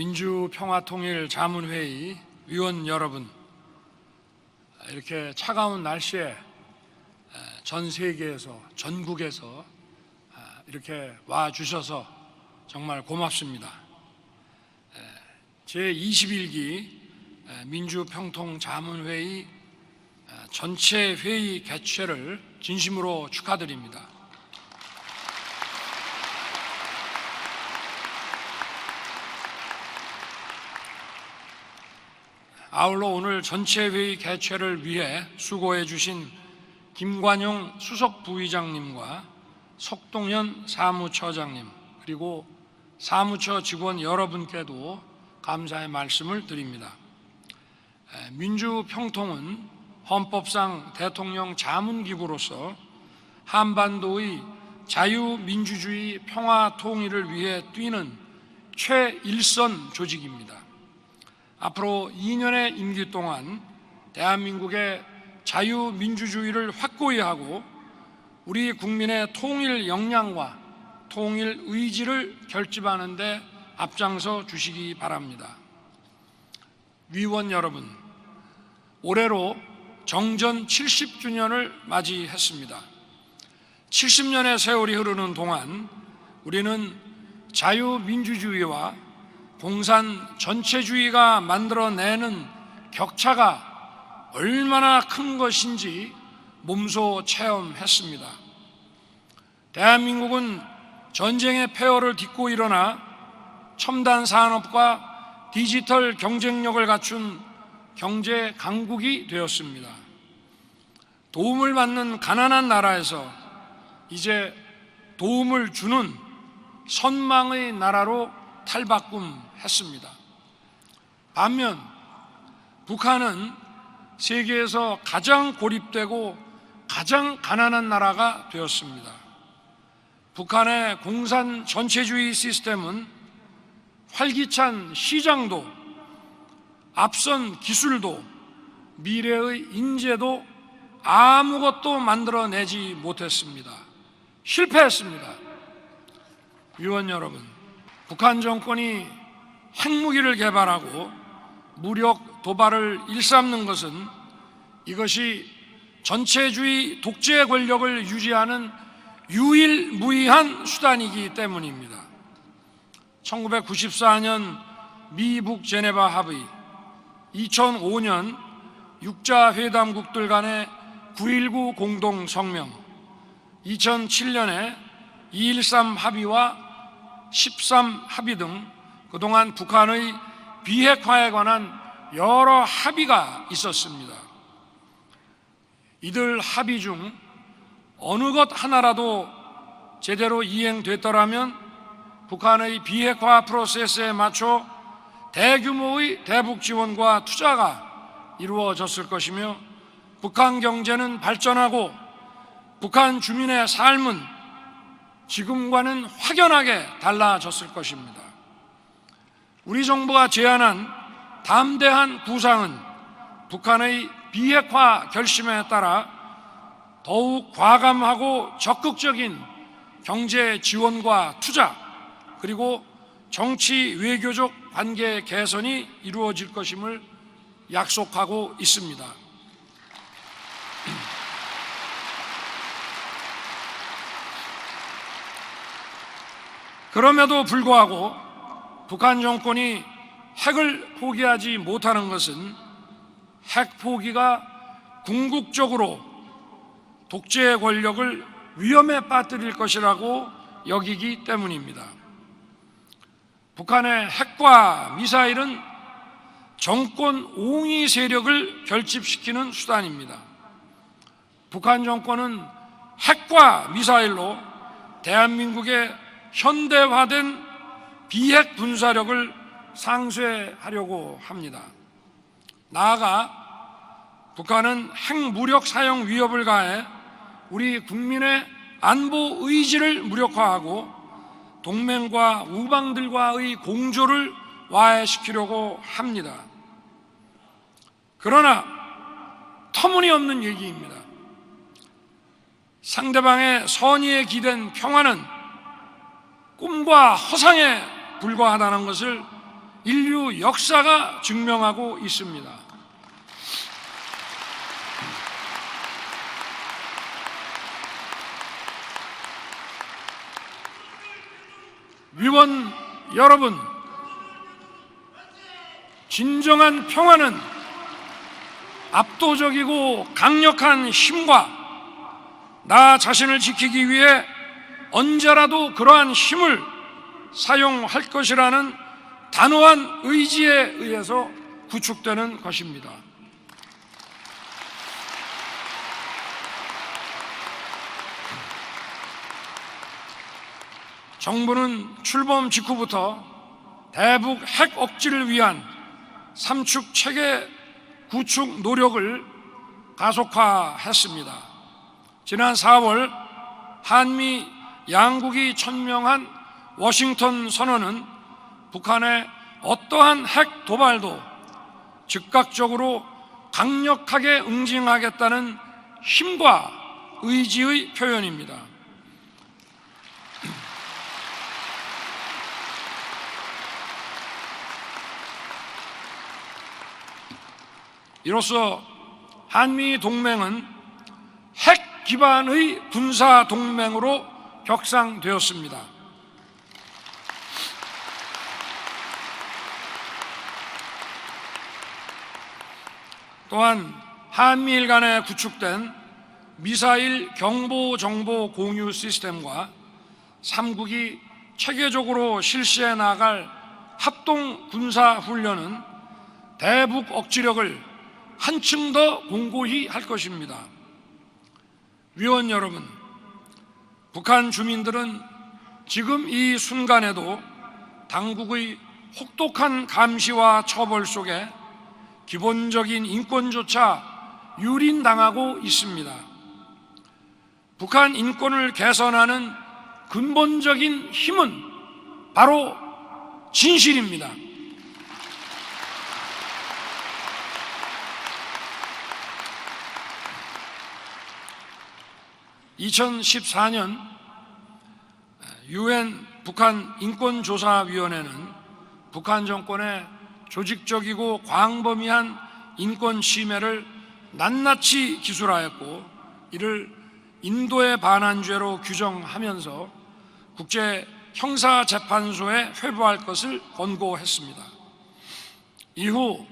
민주평화통일자문회의 위원 여러분, 이렇게 차가운 날씨에 전 세계에서, 전국에서 이렇게 와주셔서 정말 고맙습니다. 제21기 민주평통자문회의 전체 회의 개최를 진심으로 축하드립니다. 아울러 오늘 전체 회의 개최를 위해 수고해 주신 김관용 수석부의장님과 석동현 사무처장님, 그리고 사무처 직원 여러분께도 감사의 말씀을 드립니다. 민주평통은 헌법상 대통령 자문기구로서 한반도의 자유민주주의 평화 통일을 위해 뛰는 최일선 조직입니다. 앞으로 2년의 임기 동안 대한민국의 자유민주주의를 확고히 하고 우리 국민의 통일 역량과 통일 의지를 결집하는 데 앞장서 주시기 바랍니다. 위원 여러분, 올해로 정전 70주년을 맞이했습니다. 70년의 세월이 흐르는 동안 우리는 자유민주주의와 공산 전체주의가 만들어내는 격차가 얼마나 큰 것인지 몸소 체험했습니다. 대한민국은 전쟁의 폐허를 딛고 일어나 첨단 산업과 디지털 경쟁력을 갖춘 경제 강국이 되었습니다. 도움을 받는 가난한 나라에서 이제 도움을 주는 선망의 나라로 탈바꿈했습니다. 반면 북한은 세계에서 가장 고립되고 가장 가난한 나라가 되었습니다. 북한의 공산 전체주의 시스템은 활기찬 시장도, 앞선 기술도, 미래의 인재도 아무것도 만들어내지 못했습니다. 실패했습니다. 위원 여러분, 북한 정권이 핵무기를 개발하고 무력 도발을 일삼는 것은 이것이 전체주의 독재 권력을 유지하는 유일무이한 수단이기 때문입니다. 1994년 미북 제네바 합의, 2005년 육자회담국들 간의 9.19 공동성명, 2007년에 2.13 합의와 13 합의 등 그동안 북한의 비핵화에 관한 여러 합의가 있었습니다. 이들 합의 중 어느 것 하나라도 제대로 이행됐더라면 북한의 비핵화 프로세스에 맞춰 대규모의 대북 지원과 투자가 이루어졌을 것이며 북한 경제는 발전하고 북한 주민의 삶은 지금과는 확연하게 달라졌을 것입니다. 우리 정부가 제안한 담대한 구상은 북한의 비핵화 결심에 따라 더욱 과감하고 적극적인 경제 지원과 투자, 그리고 정치 외교적 관계 개선이 이루어질 것임을 약속하고 있습니다. 그럼에도 불구하고 북한 정권이 핵을 포기하지 못하는 것은 핵 포기가 궁극적으로 독재 권력을 위험에 빠뜨릴 것이라고 여기기 때문입니다. 북한의 핵과 미사일은 정권 옹위 세력을 결집시키는 수단입니다. 북한 정권은 핵과 미사일로 대한민국의 현대화된 비핵 군사력을 상쇄하려고 합니다. 나아가 북한은 핵무력 사용 위협을 가해 우리 국민의 안보 의지를 무력화하고 동맹과 우방들과의 공조를 와해시키려고 합니다. 그러나 터무니없는 얘기입니다. 상대방의 선의에 기댄 평화는 꿈과 허상에 불과하다는 것을 인류 역사가 증명하고 있습니다. 위원 여러분, 진정한 평화는 압도적이고 강력한 힘과 나 자신을 지키기 위해 언제라도 그러한 힘을 사용할 것이라는 단호한 의지에 의해서 구축되는 것입니다. 정부는 출범 직후부터 대북 핵 억지를 위한 삼축 체계 구축 노력을 가속화했습니다. 지난 4월 한미 양국이 천명한 워싱턴 선언은 북한의 어떠한 핵 도발도 즉각적으로 강력하게 응징하겠다는 힘과 의지의 표현입니다. 이로써 한미 동맹은 핵 기반의 군사 동맹으로 격상되었습니다. 또한 한미일 간에 구축된 미사일 경보 정보 공유 시스템과 3국이 체계적으로 실시해 나갈 합동 군사 훈련은 대북 억지력을 한층 더 공고히 할 것입니다. 위원 여러분, 북한 주민들은 지금 이 순간에도 당국의 혹독한 감시와 처벌 속에 기본적인 인권조차 유린당하고 있습니다. 북한 인권을 개선하는 근본적인 힘은 바로 진실입니다. 2014년 UN 북한 인권조사위원회는 북한 정권의 조직적이고 광범위한 인권 침해를 낱낱이 기술하였고 이를 인도에 반한 죄로 규정하면서 국제 형사재판소에 회부할 것을 권고했습니다. 이후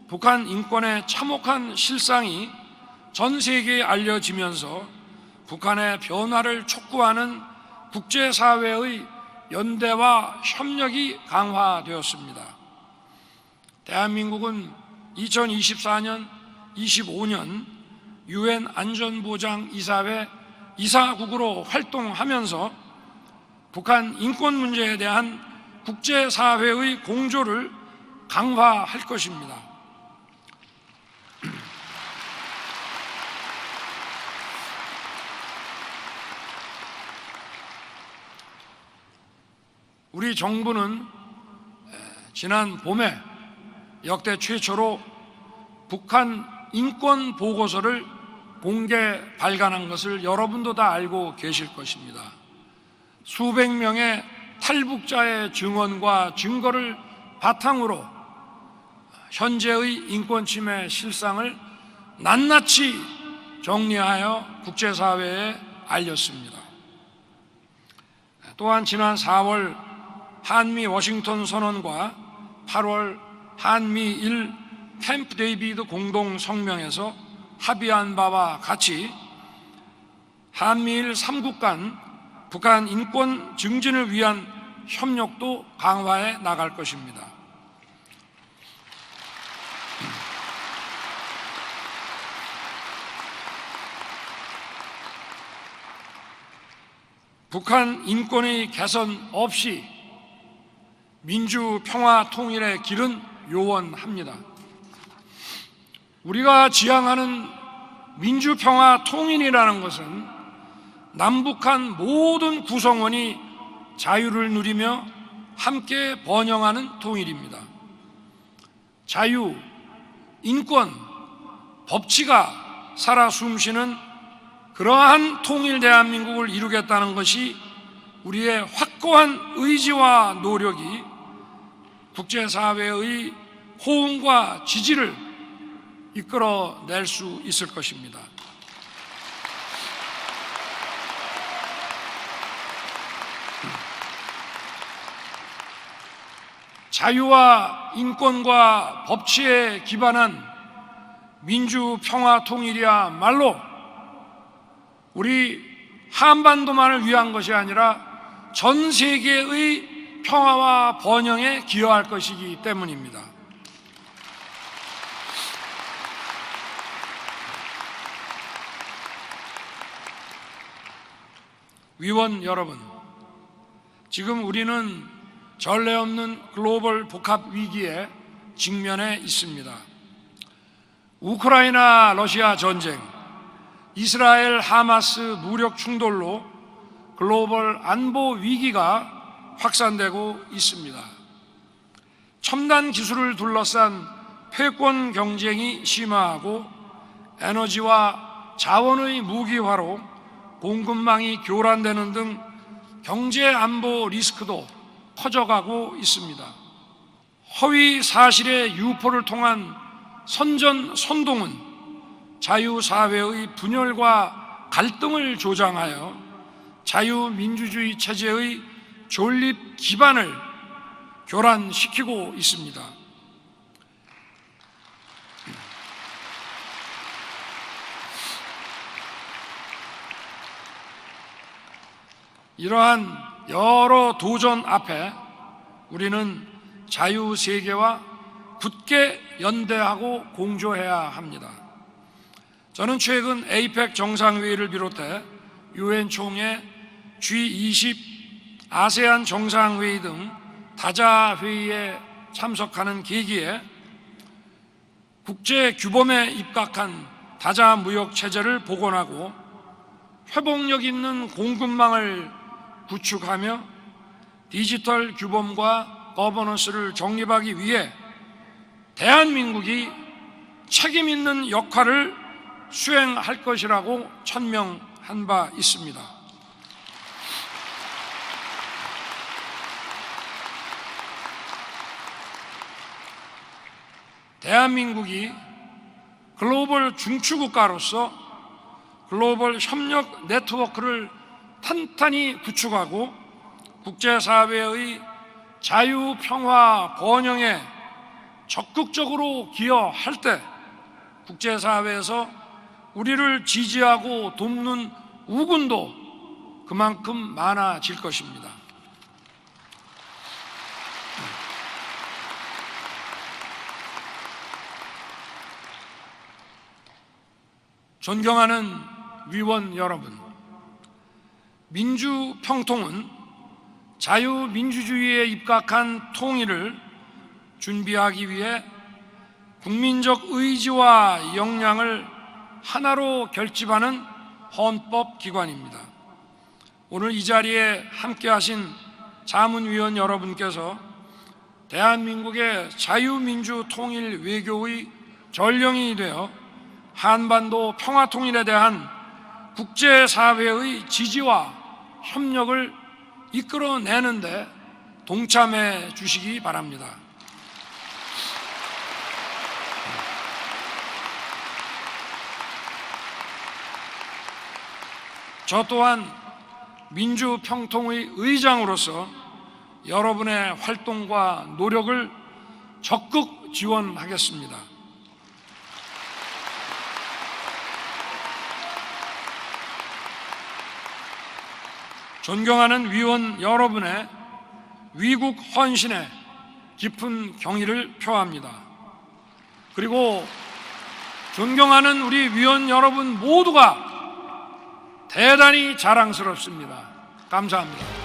북한 인권의 참혹한 실상이 전 세계에 알려지면서 북한의 변화를 촉구하는 국제사회의 연대와 협력이 강화되었습니다. 대한민국은 2024년, 25년 UN 안전보장이사회 이사국으로 활동하면서 북한 인권 문제에 대한 국제사회의 공조를 강화할 것입니다. 우리 정부는 지난 봄에 역대 최초로 북한 인권 보고서를 공개 발간한 것을 여러분도 다 알고 계실 것입니다. 수백 명의 탈북자의 증언과 증거를 바탕으로 현재의 인권 침해 실상을 낱낱이 정리하여 국제사회에 알렸습니다. 또한 지난 4월 한미 워싱턴 선언과 8월 한미일 캠프 데이비드 공동 성명에서 합의한 바와 같이 한미일 3국 간 북한 인권 증진을 위한 협력도 강화해 나갈 것입니다. 북한 인권의 개선 없이 민주, 평화, 통일의 길은 요원합니다. 우리가 지향하는 민주, 평화, 통일이라는 것은 남북한 모든 구성원이 자유를 누리며 함께 번영하는 통일입니다. 자유, 인권, 법치가 살아 숨쉬는 그러한 통일 대한민국을 이루겠다는 것이 우리의 확고한 의지와 노력이 국제사회의 호응과 지지를 이끌어낼 수 있을 것입니다. 자유와 인권과 법치에 기반한 민주, 평화, 통일이야말로 우리 한반도만을 위한 것이 아니라 전 세계의 평화와 번영에 기여할 것이기 때문입니다. 위원 여러분, 지금 우리는 전례 없는 글로벌 복합 위기에 직면해 있습니다. 우크라이나 러시아 전쟁, 이스라엘 하마스 무력 충돌로 글로벌 안보 위기가 확산되고 있습니다. 첨단 기술을 둘러싼 패권 경쟁이 심화하고 에너지와 자원의 무기화로 공급망이 교란되는 등 경제 안보 리스크도 커져가고 있습니다. 허위 사실의 유포를 통한 선전선동은 자유사회의 분열과 갈등을 조장하여 자유민주주의 체제의 존립 기반을 교란시키고 있습니다. 이러한 여러 도전 앞에 우리는 자유세계와 굳게 연대하고 공조해야 합니다. 저는 최근 에이펙 정상회의를 비롯해 유엔 총회, G20, 아세안 정상회의 등 다자회의에 참석하는 계기에 국제 규범에 입각한 다자무역 체제를 복원하고 회복력 있는 공급망을 구축하며 디지털 규범과 거버넌스를 정립하기 위해 대한민국이 책임 있는 역할을 수행할 것이라고 천명한 바 있습니다. 대한민국이 글로벌 중추국가로서 글로벌 협력 네트워크를 탄탄히 구축하고 국제사회의 자유, 평화, 번영에 적극적으로 기여할 때 국제사회에서 우리를 지지하고 돕는 우군도 그만큼 많아질 것입니다. 존경하는 위원 여러분, 민주평통은 자유민주주의에 입각한 통일을 준비하기 위해 국민적 의지와 역량을 하나로 결집하는 헌법기관입니다. 오늘 이 자리에 함께하신 자문위원 여러분께서 대한민국의 자유민주 통일 외교의 전령이 되어 한반도 평화통일에 대한 국제사회의 지지와 협력을 이끌어내는 데 동참해 주시기 바랍니다. 저 또한 민주평통의 의장으로서 여러분의 활동과 노력을 적극 지원하겠습니다. 존경하는 위원 여러분의 위국 헌신에 깊은 경의를 표합니다. 그리고 존경하는 우리 위원 여러분 모두가 대단히 자랑스럽습니다. 감사합니다.